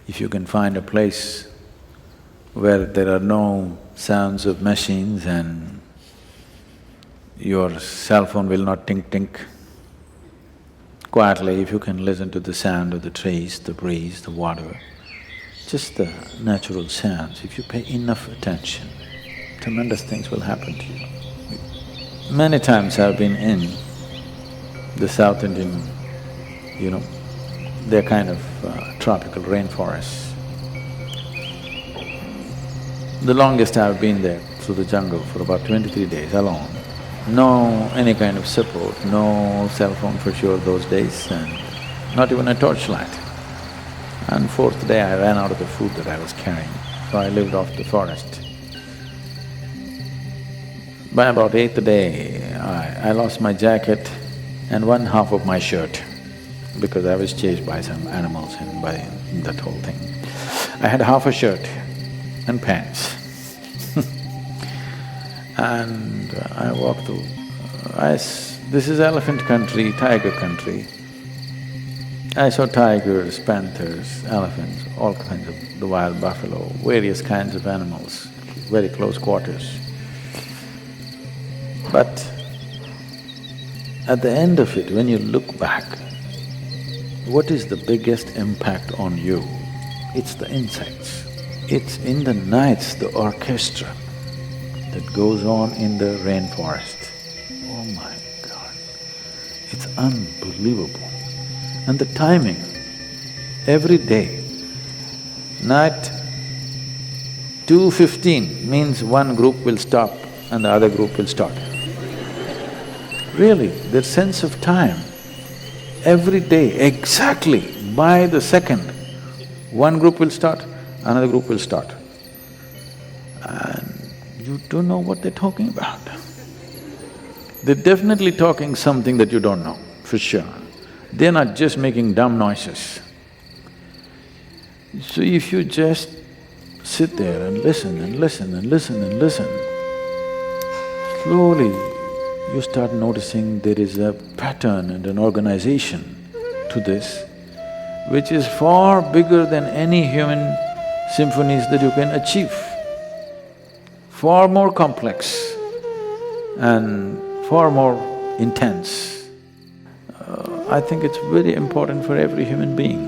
If you can find a place where there are no sounds of machines and your cell phone will not tink-tink, quietly if you can listen to the sound of the trees, the breeze, the water, just the natural sounds, if you pay enough attention, tremendous things will happen to you. Many times I've been in the South Indian, they're kind of tropical rainforests. The longest I've been there through the jungle for about 23 days alone. No any kind of support, no cell phone for sure those days and not even a torchlight. And fourth day I ran out of the food that I was carrying, so I lived off the forest. By about eighth day, I lost my jacket and one half of my shirt because I was chased by some animals and by that whole thing. I had half a shirt and pants and I walked through. This is elephant country, tiger country. I saw tigers, panthers, elephants, all kinds of… the wild buffalo, various kinds of animals, very close quarters. But at the end of it, when you look back, what is the biggest impact on you? It's the insects. It's in the nights, the orchestra that goes on in the rainforest. Oh my God, it's unbelievable. And the timing, every day, night 2:15 means one group will stop and the other group will start. Really, their sense of time, every day, exactly by the second, one group will start, another group will start. And you don't know what they're talking about. They're definitely talking something that you don't know, for sure. They're not just making dumb noises. So if you just sit there and listen and listen and listen and listen, slowly you start noticing there is a pattern and an organization to this which is far bigger than any human symphonies that you can achieve, far more complex and far more intense. I think it's very important for every human being,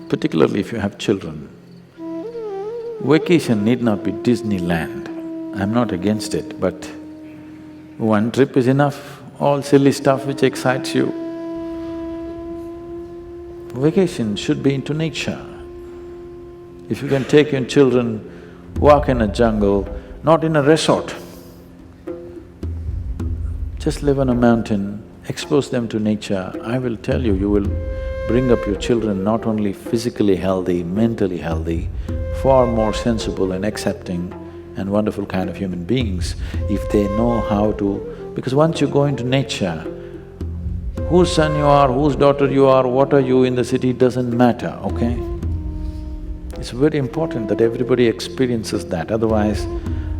particularly if you have children. Vacation need not be Disneyland, I'm not against it, but one trip is enough, all silly stuff which excites you. Vacation should be into nature. If you can take your children, walk in a jungle, not in a resort, just live on a mountain, expose them to nature, I will tell you, you will bring up your children not only physically healthy, mentally healthy, far more sensible and accepting and wonderful kind of human beings if they know how to… Because once you go into nature, whose son you are, whose daughter you are, what are you in the city doesn't matter, okay? It's very important that everybody experiences that, otherwise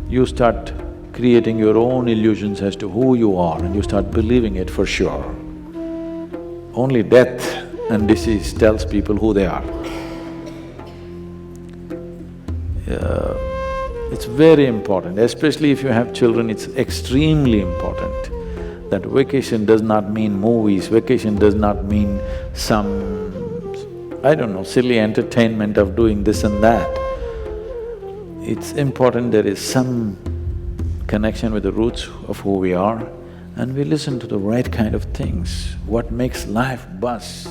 you start creating your own illusions as to who you are and you start believing it for sure. Only death and disease tells people who they are. It's very important, especially if you have children, it's extremely important that vacation does not mean movies, vacation does not mean some, I don't know, silly entertainment of doing this and that. It's important there is some connection with the roots of who we are and we listen to the right kind of things, what makes life buzz.